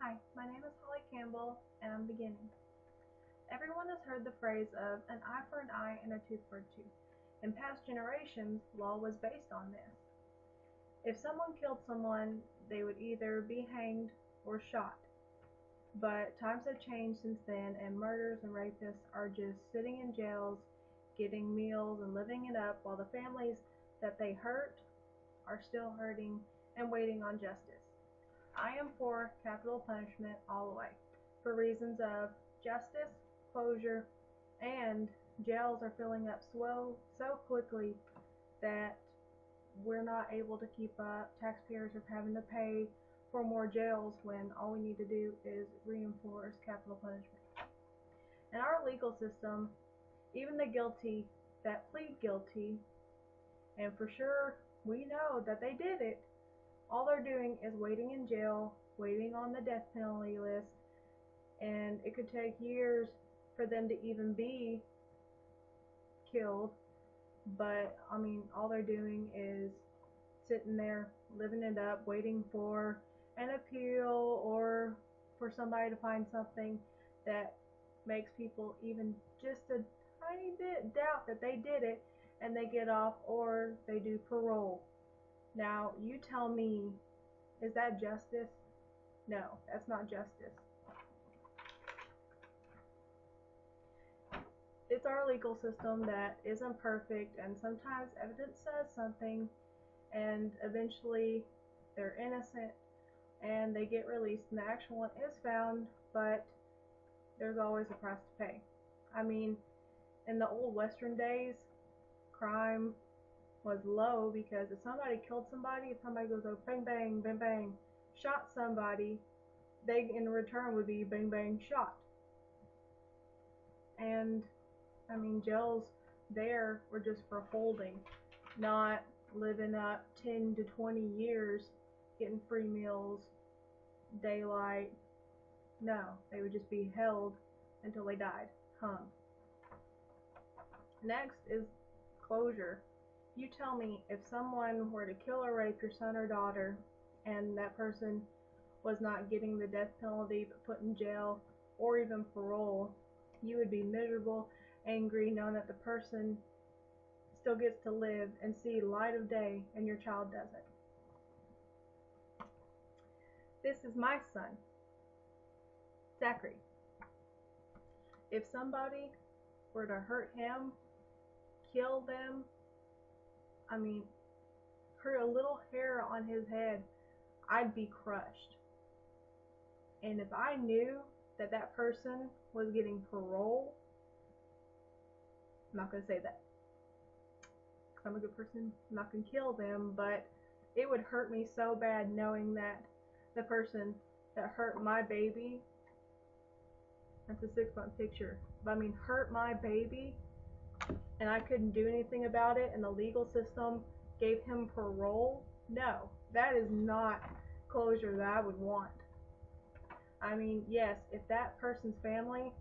Hi, my name is Holly Campbell, and I'm beginning. Everyone has heard the phrase of an eye for an eye and a tooth for a tooth. In past generations, law was based on this. If someone killed someone, they would either be hanged or shot. But times have changed since then, and murderers and rapists are just sitting in jails, getting meals, and living it up while the families that they hurt are still hurting and waiting on justice. I am for capital punishment all the way, for reasons of justice, closure, and jails are filling up so quickly that we're not able to keep up. Taxpayers are having to pay for more jails when all we need to do is reinforce capital punishment. In our legal system, even the guilty that plead guilty, and for sure we know that they did it, all they're doing is waiting in jail, waiting on the death penalty list, and it could take years for them to even be killed. But I mean, all they're doing is sitting there, living it up, waiting for an appeal or for somebody to find something that makes people even just a tiny bit doubt that they did it, and they get off or they do parole. Now, you tell me, is that justice? No, that's not justice. It's our legal system that isn't perfect, and sometimes evidence says something, and eventually they're innocent and they get released, and the actual one is found, but there's always a price to pay. I mean, in the old Western days, crime was low because if somebody killed somebody, if somebody goes over bang bang bang bang, shot somebody, they in return would be bang bang shot. And I mean, jails there were just for holding, not living up 10 to 20 years, getting free meals, daylight. No, they would just be held until they died, hung. Next is closure. You tell me, if someone were to kill or rape your son or daughter and that person was not getting the death penalty but put in jail or even parole, you would be miserable, angry, knowing that the person still gets to live and see light of day and your child doesn't. This is my son, Zachary. If somebody were to hurt him, kill them, I mean, hurt a little hair on his head, I'd be crushed. And if I knew that that person was getting parole, I'm not going to say that because I'm a good person, I'm not going to kill them, but it would hurt me so bad knowing that the person that hurt my baby, that's a 6-month picture, but I mean hurt my baby, and I couldn't do anything about it, and the legal system gave him parole. No, that is not closure that I would want. I mean, yes, if that person's family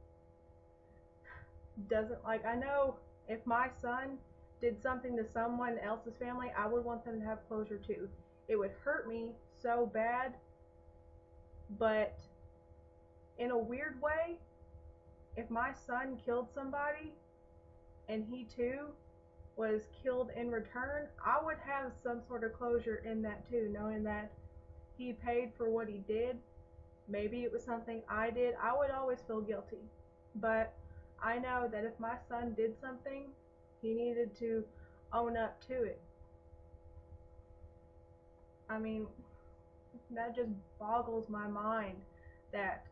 doesn't, like, I know if my son did something to someone else's family, I would want them to have closure too. It would hurt me so bad, but in a weird way, if my son killed somebody and he too was killed in return, I would have some sort of closure in that too, knowing that he paid for what he did. Maybe it was something I did. I would always feel guilty. But I know that if my son did something, he needed to own up to it. I mean, that just boggles my mind that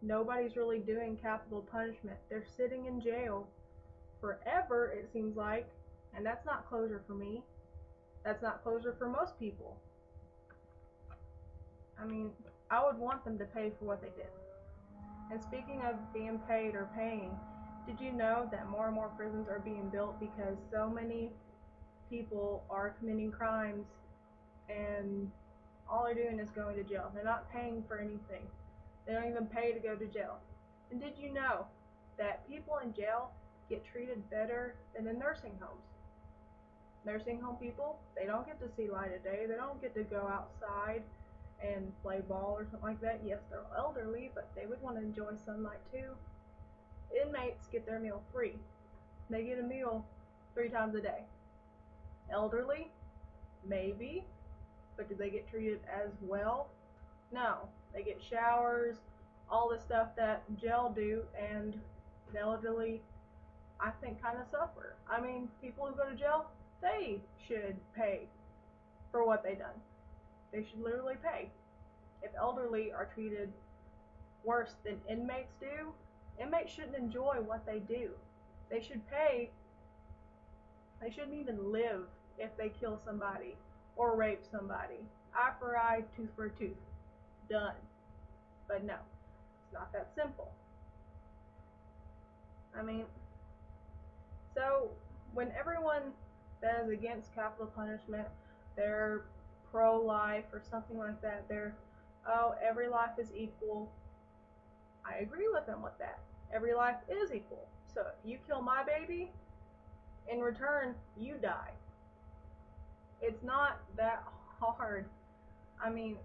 nobody's really doing capital punishment. They're sitting in jail forever, it seems like, and that's not closure for me. That's not closure for most people. I mean, I would want them to pay for what they did. And speaking of being paid or paying, did you know that more and more prisons are being built because so many people are committing crimes and all they're doing is going to jail? They're not paying for anything. They don't even pay to go to jail. And did you know that people in jail get treated better than in nursing homes? Nursing home people, they don't get to see light of day. They don't get to go outside and play ball or something like that. Yes, they're elderly, but they would want to enjoy sunlight too. Inmates get their meal free. They get a meal 3 times a day. Elderly, maybe, but do they get treated as well? No. They get showers, all the stuff that jail do, and the elderly, I think, kind of suffer. I mean, people who go to jail, they should pay for what they done. They should literally pay. If elderly are treated worse than inmates do, inmates shouldn't enjoy what they do. They should pay. They shouldn't even live if they kill somebody or rape somebody. Eye for eye, tooth for a tooth. Done. But no, it's not that simple. I mean, so when everyone that is against capital punishment, they're pro-life or something like that, they're, oh, every life is equal. I agree with them with that. Every life is equal. So if you kill my baby, in return, you die. It's not that hard. I mean,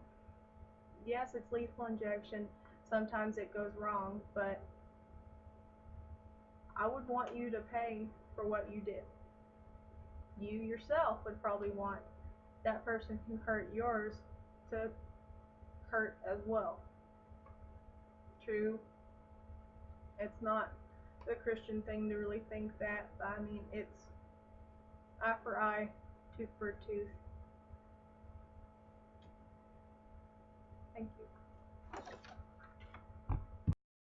yes, it's lethal injection. Sometimes it goes wrong, but I would want you to pay for what you did. You yourself would probably want that person who hurt yours to hurt as well. True, it's not the Christian thing to really think that, but I mean, it's eye for eye, tooth for tooth. Thank you.